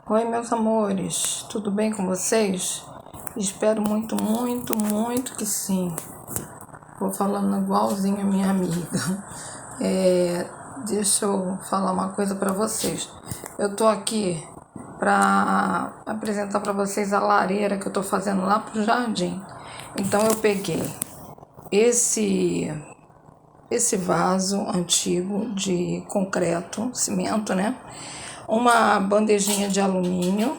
Oi, meus amores, tudo bem com vocês? Espero muito, muito, muito que sim. Vou falando igualzinho a minha amiga. Deixa eu falar uma coisa para vocês. Eu tô aqui para apresentar para vocês a lareira que eu tô fazendo lá pro jardim. Então eu peguei esse vaso antigo de concreto, cimento, né? Uma bandejinha de alumínio.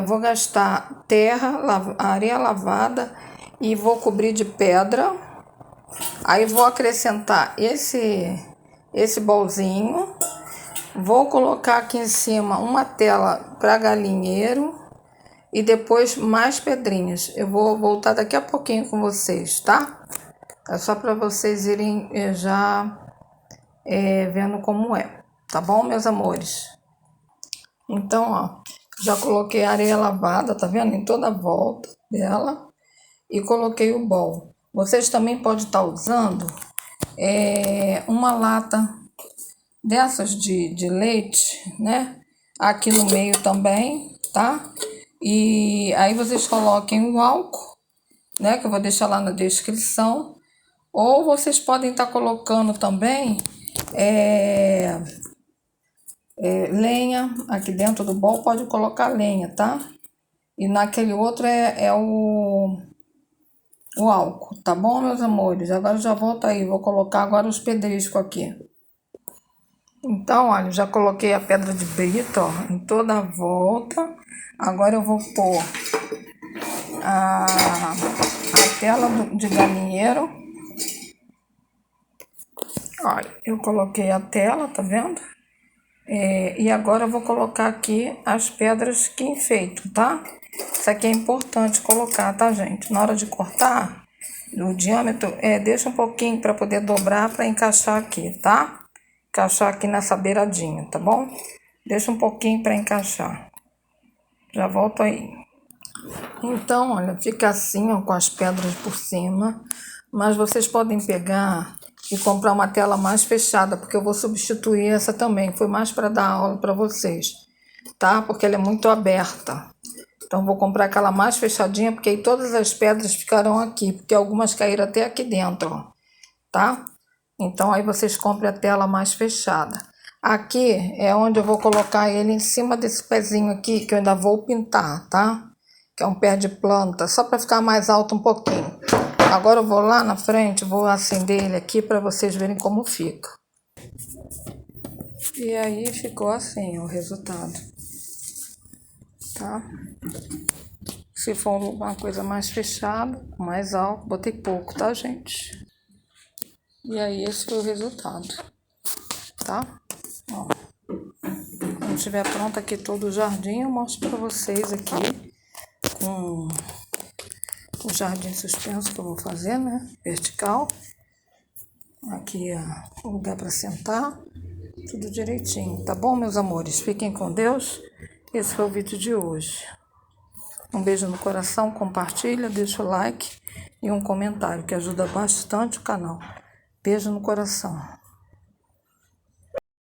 Vou gastar terra, areia lavada e vou cobrir de pedra. Aí vou acrescentar esse bolzinho. Vou colocar aqui em cima uma tela para galinheiro e depois mais pedrinhas. Eu vou voltar daqui a pouquinho com vocês, tá? É só para vocês irem já vendo como é, tá bom, meus amores? Então, ó, já coloquei a areia lavada, tá vendo? Em toda a volta dela. E coloquei o bol. Vocês também podem estar usando uma lata dessas de leite, né? Aqui no meio também, tá? E aí vocês coloquem o álcool, né? Que eu vou deixar lá na descrição. Ou vocês podem estar colocando também lenha aqui dentro do bol, pode colocar lenha, tá? E naquele outro é o álcool, tá bom, meus amores? Agora já volto aí, vou colocar agora os pedriscos aqui. Então, olha, já coloquei a pedra de brita, ó, em toda a volta. Agora eu vou pôr a tela de galinheiro. Olha, eu coloquei a tela, tá vendo? E agora eu vou colocar aqui as pedras que enfeitam, tá? Isso aqui é importante colocar, tá, gente? Na hora de cortar, o diâmetro, deixa um pouquinho para poder dobrar para encaixar aqui, tá? Encaixar aqui nessa beiradinha, tá bom? Deixa um pouquinho para encaixar. Já volto aí. Então, olha, fica assim, ó, com as pedras por cima. Mas vocês podem pegar e comprar uma tela mais fechada, porque eu vou substituir essa também. Foi mais para dar aula para vocês, tá? Porque ela é muito aberta. Então, vou comprar aquela mais fechadinha, porque aí todas as pedras ficarão aqui, porque algumas caíram até aqui dentro, ó, tá? Então, aí vocês comprem a tela mais fechada. Aqui é onde eu vou colocar ele em cima desse pezinho aqui, que eu ainda vou pintar, tá? Que é um pé de planta, só para ficar mais alto um pouquinho. Agora eu vou lá na frente, vou acender ele aqui para vocês verem como fica. E aí ficou assim, ó, o resultado. Tá? Se for uma coisa mais fechada, mais alto, botei pouco, tá, gente? E aí esse foi o resultado, tá? Ó. Quando estiver pronto aqui todo o jardim, eu mostro pra vocês aqui com o jardim suspenso que eu vou fazer, né? Vertical. Aqui ó, o lugar para sentar, tudo direitinho, tá bom, meus amores? Fiquem com Deus. Esse foi o vídeo de hoje. Um beijo no coração, compartilha, deixa o like e um comentário que ajuda bastante o canal. Beijo no coração.